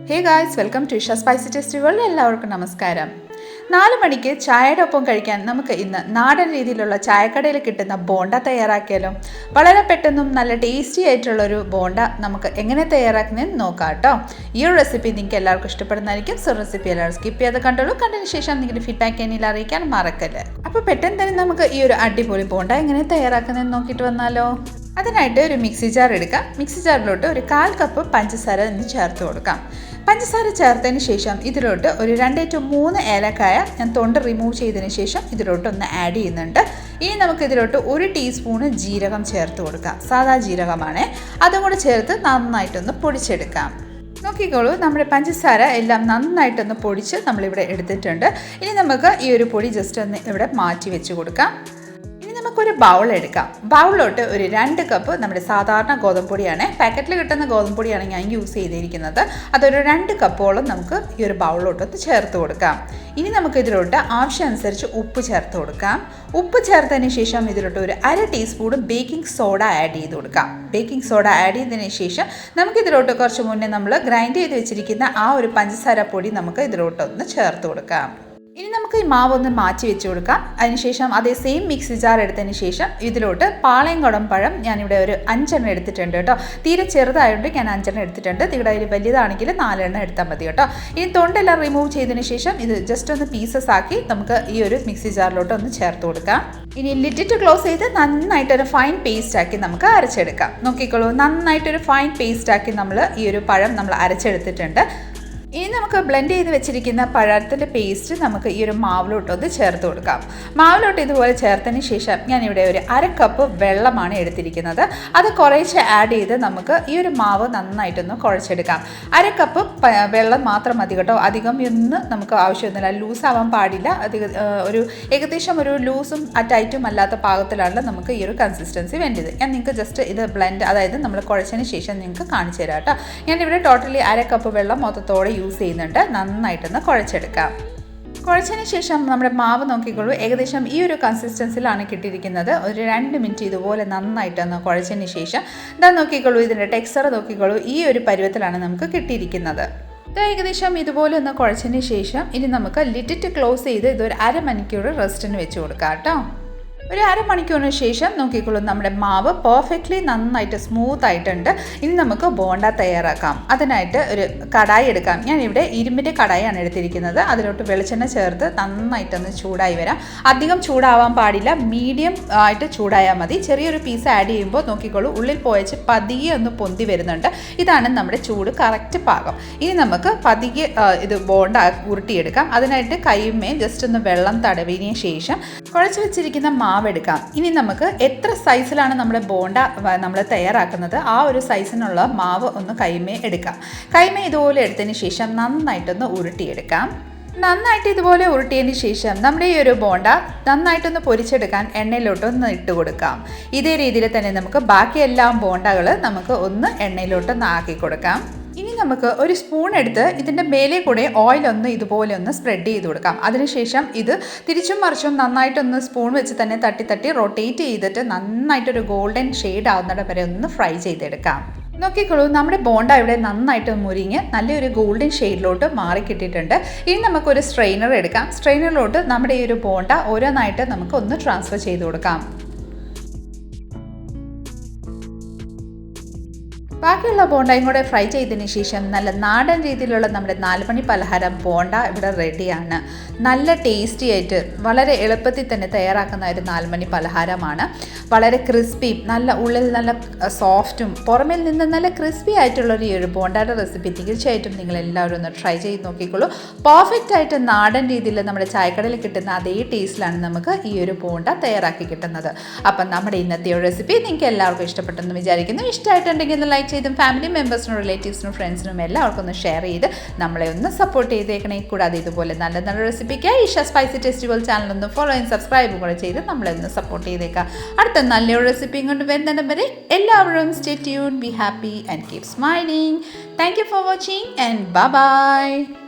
Hey guys, welcome to Isha spicy tasty world. എല്ലാവർക്കും നമസ്കാരം. 4 മണിക്ക് ചായയുടെ ഒപ്പം കഴിക്കാൻ നമുക്ക് ഇന്ന് നാടൻ രീതിയിലുള്ള ചായക്കടയിൽ കിട്ടുന്ന ബോണ്ട തയ്യാറാക്കിയാലോ. വളരെ പെട്ടെന്നും നല്ല ടേസ്റ്റി ആയിട്ടുള്ളൊരു ബോണ്ട നമുക്ക് എങ്ങനെ തയ്യാറാക്കുന്നതെന്ന് നോക്കാം കേട്ടോ. ഈ ഒരു റെസിപ്പി നിങ്ങൾക്ക് എല്ലാവർക്കും ഇഷ്ടപ്പെടുന്നതായിരിക്കും. സോ റെസിപ്പി എല്ലാവരും സ്കിപ്പ് ചെയ്ത് കണ്ടോളൂ. കണ്ടതിന് ശേഷം നിങ്ങളുടെ ഫീഡ്ബാക്ക് എന്നിൽ അറിയിക്കാൻ മറക്കല്ലേ. അപ്പോൾ പെട്ടെന്ന് തന്നെ നമുക്ക് ഈ ഒരു അടിപൊളി ബോണ്ട എങ്ങനെ തയ്യാറാക്കുന്നതെന്ന് നോക്കിയിട്ട് വന്നാലോ. അതിനായിട്ട് ഒരു മിക്സി ജാർ എടുക്കാം. മിക്സി ജാറിലോട്ട് ഒരു 1/4 കപ്പ് പഞ്ചസാര ചേർത്ത് കൊടുക്കാം. പഞ്ചസാര ചേർത്തതിന് ശേഷം ഇതിലോട്ട് ഒരു 2 to 3 ഏലക്കായ ഞാൻ തൊണ്ട് റിമൂവ് ചെയ്തതിന് ശേഷം ഇതിലോട്ട് ഒന്ന് ആഡ് ചെയ്യുന്നുണ്ട്. ഇനി നമുക്ക് ഇതിലോട്ട് 1 ടീസ്പൂണ് ജീരകം ചേർത്ത് കൊടുക്കാം. സാധാ ജീരകമാണ്. അതും കൂടെ ചേർത്ത് നന്നായിട്ടൊന്ന് പൊടിച്ചെടുക്കാം. നോക്കിക്കോളൂ, നമ്മുടെ പഞ്ചസാര എല്ലാം നന്നായിട്ടൊന്ന് പൊടിച്ച് നമ്മളിവിടെ എടുത്തിട്ടുണ്ട്. ഇനി നമുക്ക് ഈ ഒരു പൊടി ജസ്റ്റ് ഒന്ന് ഇവിടെ മാറ്റി വെച്ച് കൊടുക്കാം. നമുക്കൊരു ബൗൾ എടുക്കാം. ബൗളിലോട്ട് ഒരു 2 കപ്പ് നമ്മുടെ സാധാരണ ഗോതമ്പ് പൊടിയാണ്. പാക്കറ്റിൽ കിട്ടുന്ന ഗോതമ്പ് പൊടിയാണ് ഞാൻ യൂസ് ചെയ്തിരിക്കുന്നത്. അതൊരു 2 കപ്പോളം നമുക്ക് ഈ ഒരു ബൗളിലോട്ട് ചേർത്ത് കൊടുക്കാം. ഇനി നമുക്ക് ഇതിലോട്ട് ആവശ്യമനുസരിച്ച് ഉപ്പ് ചേർത്ത് കൊടുക്കാം. ഉപ്പ് ചേർത്തതിന് ശേഷം ഇതിലോട്ട് ഒരു 1/2 ടീസ്പൂൺ ബേക്കിംഗ് സോഡ ആഡ് ചെയ്ത് കൊടുക്കാം. ബേക്കിംഗ് സോഡ ആഡ് ചെയ്തതിന് ശേഷം നമുക്കിതിലോട്ട് കുറച്ച് മുന്നേ നമ്മൾ ഗ്രൈൻഡ് ചെയ്ത് വെച്ചിരിക്കുന്ന ആ ഒരു പഞ്ചസാര പൊടി നമുക്ക് ഇതിലോട്ടൊന്ന് ചേർത്ത് കൊടുക്കാം. ഇനി നമുക്ക് ഈ മാവ് ഒന്ന് മാറ്റി വെച്ച് കൊടുക്കാം. അതിനുശേഷം അതേ സെയിം മിക്സി ജാർ എടുത്തതിന് ശേഷം ഇതിലോട്ട് പാളയംകുടം പഴം ഞാനിവിടെ ഒരു 5 എണ്ണം എടുത്തിട്ടുണ്ട് കേട്ടോ. തീരെ ചെറുതായതുകൊണ്ട് ഞാൻ 5 എണ്ണം എടുത്തിട്ടുണ്ട്. നിങ്ങളുടെ കയ്യിൽ വലിയതാണെങ്കിൽ 4 എണ്ണം എടുത്താൽ മതി കേട്ടോ. ഇനി തൊണ്ടെല്ലാം റിമൂവ് ചെയ്തതിന് ശേഷം ഇത് ജസ്റ്റ് ഒന്ന് പീസസ് ആക്കി നമുക്ക് ഈ ഒരു മിക്സി ജാറിലോട്ട് ഒന്ന് ചേർത്ത് കൊടുക്കാം. ഇനി ലിഡിറ്റ് ക്ലോസ് ചെയ്ത് നന്നായിട്ടൊരു ഫൈൻ പേസ്റ്റ് ആക്കി നമുക്ക് അരച്ചെടുക്കാം. നോക്കിക്കോളൂ, നന്നായിട്ടൊരു ഫൈൻ പേസ്റ്റ് ആക്കി നമ്മൾ ഈ ഒരു പഴം നമ്മൾ അരച്ചെടുത്തിട്ടുണ്ട്. ഇനി നമുക്ക് ബ്ലെൻഡ് ചെയ്ത് വെച്ചിരിക്കുന്ന പഴത്തിൻ്റെ പേസ്റ്റ് നമുക്ക് ഈ ഒരു മാവിലോട്ടൊന്ന് ചേർത്ത് കൊടുക്കാം. മാവിലോട്ട് ഇതുപോലെ ചേർത്തതിന് ശേഷം ഞാനിവിടെ ഒരു 1/2 കപ്പ് വെള്ളമാണ് എടുത്തിരിക്കുന്നത്. അത് കുറേശ്ശെ ആഡ് ചെയ്ത് നമുക്ക് ഈ ഒരു മാവ് നന്നായിട്ടൊന്ന് കുഴച്ചെടുക്കാം. 1/2 കപ്പ് വെള്ളം മാത്രം മതി കേട്ടോ. അധികം ഒന്നും നമുക്ക് ആവശ്യമൊന്നുമില്ല. ലൂസാവാൻ പാടില്ല. ഒരു ഏകദേശം ഒരു ലൂസും ടൈറ്റും അല്ലാത്ത പാകത്തിലാണ് നമുക്ക് ഈ ഒരു കൺസിസ്റ്റൻസി വേണ്ടത്. ഞാൻ നിങ്ങൾക്ക് ജസ്റ്റ് ഇത് ബ്ലെൻഡ്, അതായത് നമ്മൾ കുഴച്ചതിന് ശേഷം നിങ്ങൾക്ക് കാണിച്ചു തരാം കേട്ടോ. ഞാനിവിടെ ടോട്ടലി 1/2 കപ്പ് വെള്ളം മൊത്തത്തോടെ യൂസ് ചെയ്യുന്നുണ്ട്. നന്നായിട്ടൊന്ന് കുഴച്ചെടുക്കാം. കുഴച്ചതിന് ശേഷം നമ്മുടെ മാവ് നോക്കിക്കോളൂ, ഏകദേശം ഈ ഒരു കൺസിസ്റ്റൻസിലാണ് കിട്ടിയിരിക്കുന്നത്. ഒരു 2 മിനിറ്റ് ഇതുപോലെ നന്നായിട്ടൊന്ന് കുഴച്ചതിന് ശേഷം ഇതാ നോക്കിക്കോളൂ, ഇതിൻ്റെ ടെക്സ്ചർ നോക്കിക്കോളൂ, ഈ ഒരു പരുവത്തിലാണ് നമുക്ക് കിട്ടിയിരിക്കുന്നത്. ഇത് ഏകദേശം ഇതുപോലെ ഒന്ന് കുഴച്ചതിന് ശേഷം ഇനി നമുക്ക് ലിഡിറ്റ് ക്ലോസ് ചെയ്ത് ഇതൊരു 1/2 മണിക്കൂർ റെസ്റ്റിന് വെച്ച് കൊടുക്കാം കേട്ടോ. ഒരു 1/2 മണിക്കൂറിന് ശേഷം നോക്കിക്കോളൂ, നമ്മുടെ മാവ് പെർഫെക്റ്റ്ലി നന്നായിട്ട് സ്മൂത്ത് ആയിട്ടുണ്ട്. ഇനി നമുക്ക് ബോണ്ട തയ്യാറാക്കാം. അതിനായിട്ട് ഒരു കടായി എടുക്കാം. ഞാനിവിടെ ഇരുമ്പിൻ്റെ കടായിയാണ് എടുത്തിരിക്കുന്നത്. അതിലോട്ട് വെളിച്ചെണ്ണ ചേർത്ത് നന്നായിട്ടൊന്ന് ചൂടായി വരാം. അധികം ചൂടാവാൻ പാടില്ല, മീഡിയം ആയിട്ട് ചൂടായാൽ മതി. ചെറിയൊരു പീസ് ആഡ് ചെയ്യുമ്പോൾ നോക്കിക്കോളൂ, ഉള്ളിൽ പോയച്ച് പതിയെ ഒന്ന് പൊന്തി വരുന്നുണ്ട്. ഇതാണ് നമ്മുടെ ചൂട് കറക്റ്റ് പാകം. ഇനി നമുക്ക് പതിയെ ഇത് ബോണ്ട ഉരുട്ടിയെടുക്കാം. അതിനായിട്ട് കൈമേ ജസ്റ്റ് ഒന്ന് വെള്ളം തടവിന് ശേഷം കുഴച്ച് വെച്ചിരിക്കുന്ന മാവെടുക്കാം. ഇനി നമുക്ക് എത്ര സൈസിലാണ് നമ്മുടെ ബോണ്ട നമ്മൾ തയ്യാറാക്കുന്നത് ആ ഒരു സൈസിനുള്ള മാവ് ഒന്ന് കൈമേ എടുക്കാം. കൈമേ ഇതുപോലെ എടുത്തതിന് ശേഷം നന്നായിട്ടൊന്ന് ഉരുട്ടിയെടുക്കാം. നന്നായിട്ട് ഇതുപോലെ ഉരുട്ടിയതിന് ശേഷം നമ്മുടെ ഈ ഒരു ബോണ്ട നന്നായിട്ടൊന്ന് പൊരിച്ചെടുക്കാൻ എണ്ണയിലോട്ടൊന്ന് ഇട്ട് കൊടുക്കാം. ഇതേ രീതിയിൽ തന്നെ നമുക്ക് ബാക്കി എല്ലാ ബോണ്ടകൾ നമുക്ക് ഒന്ന് എണ്ണയിലോട്ടൊന്ന് ആക്കി കൊടുക്കാം. ഇനി നമുക്ക് ഒരു സ്പൂൺ എടുത്ത് ഇതിൻ്റെ മേലെ കൂടെ ഓയിലൊന്ന് ഇതുപോലെ ഒന്ന് സ്പ്രെഡ് ചെയ്ത് കൊടുക്കാം. അതിനുശേഷം ഇത് തിരിച്ചും മറിച്ചും നന്നായിട്ടൊന്ന് സ്പൂൺ വെച്ച് തന്നെ തട്ടി തട്ടി റൊട്ടേറ്റ് ചെയ്തിട്ട് നന്നായിട്ടൊരു ഗോൾഡൻ ഷെയ്ഡ് ആവുന്നിടം വരെ ഒന്ന് ഫ്രൈ ചെയ്തെടുക്കാം. നോക്കിക്കോളൂ, നമ്മുടെ ബോണ്ട ഇവിടെ നന്നായിട്ട് മുരിഞ്ഞ് നല്ലൊരു ഗോൾഡൻ ഷെയ്ഡിലോട്ട് മാറി കിട്ടിയിട്ടുണ്ട്. ഇനി നമുക്കൊരു സ്ട്രെയിനർ എടുക്കാം. സ്ട്രെയിനറിലോട്ട് നമ്മുടെ ഈ ഒരു ബോണ്ട ഓരോന്നായിട്ട് നമുക്ക് ഒന്ന് ട്രാൻസ്ഫർ ചെയ്ത് കൊടുക്കാം. ബാക്കിയുള്ള ബോണ്ടയും കൂടെ ഫ്രൈ ചെയ്തതിന് ശേഷം നല്ല നാടൻ രീതിയിലുള്ള നമ്മുടെ 4 മണി പലഹാരം ബോണ്ട ഇവിടെ റെഡിയാണ്. നല്ല ടേസ്റ്റി ആയിട്ട് വളരെ എളുപ്പത്തിൽ തന്നെ തയ്യാറാക്കുന്ന ഒരു 4 മണി പലഹാരമാണ്. വളരെ ക്രിസ്പിയും നല്ല ഉള്ളിൽ നല്ല സോഫ്റ്റും പുറമേൽ നിന്ന് നല്ല ക്രിസ്പി ആയിട്ടുള്ളൊരു ഈ ഒരു ബോണ്ടയുടെ റെസിപ്പി തീർച്ചയായിട്ടും നിങ്ങളെല്ലാവരും ഒന്ന് ട്രൈ ചെയ്ത് നോക്കിക്കോളൂ. പെർഫെക്റ്റ് ആയിട്ട് നാടൻ രീതിയിൽ നമ്മുടെ ചായക്കടയിൽ കിട്ടുന്ന അതേ ടേസ്റ്റിലാണ് നമുക്ക് ഈ ഒരു ബോണ്ട തയ്യാറാക്കി കിട്ടുന്നത്. അപ്പം നമ്മുടെ ഇന്നത്തെ ഒരു റെസിപ്പി നിങ്ങൾക്ക് എല്ലാവർക്കും ഇഷ്ടപ്പെട്ടെന്ന് വിചാരിക്കുന്നു. ഇഷ്ടമായിട്ടുണ്ടെങ്കിൽ ഒന്ന് ലൈക്ക് ചെയ്തും ഫാമിലി മെമ്പേഴ്സിനും റിലേറ്റീവ്സിനും ഫ്രണ്ട്സിനും എല്ലാവർക്കും ഒന്ന് ഷെയർ ചെയ്ത് നമ്മളെ ഒന്ന് സപ്പോർട്ട് ചെയ്തേക്കണേ. കൂടാതെ ഇതുപോലെ നല്ല നല്ല റെസിപ്പിക്കായി Isha spicy tasty world channel ഒന്ന് ഫോളോ ആൻഡ് സബ്സ്ക്രൈബും കൂടെ ചെയ്ത് നമ്മളെ ഒന്ന് സപ്പോർട്ട് ചെയ്തേക്കാം. അടുത്ത നല്ലൊരു റെസിപ്പിയും കൊണ്ട് വരുന്നിടം വരെ എല്ലാവരും stay tune, be happy and keep smiling. Thank you for watching and bye bye.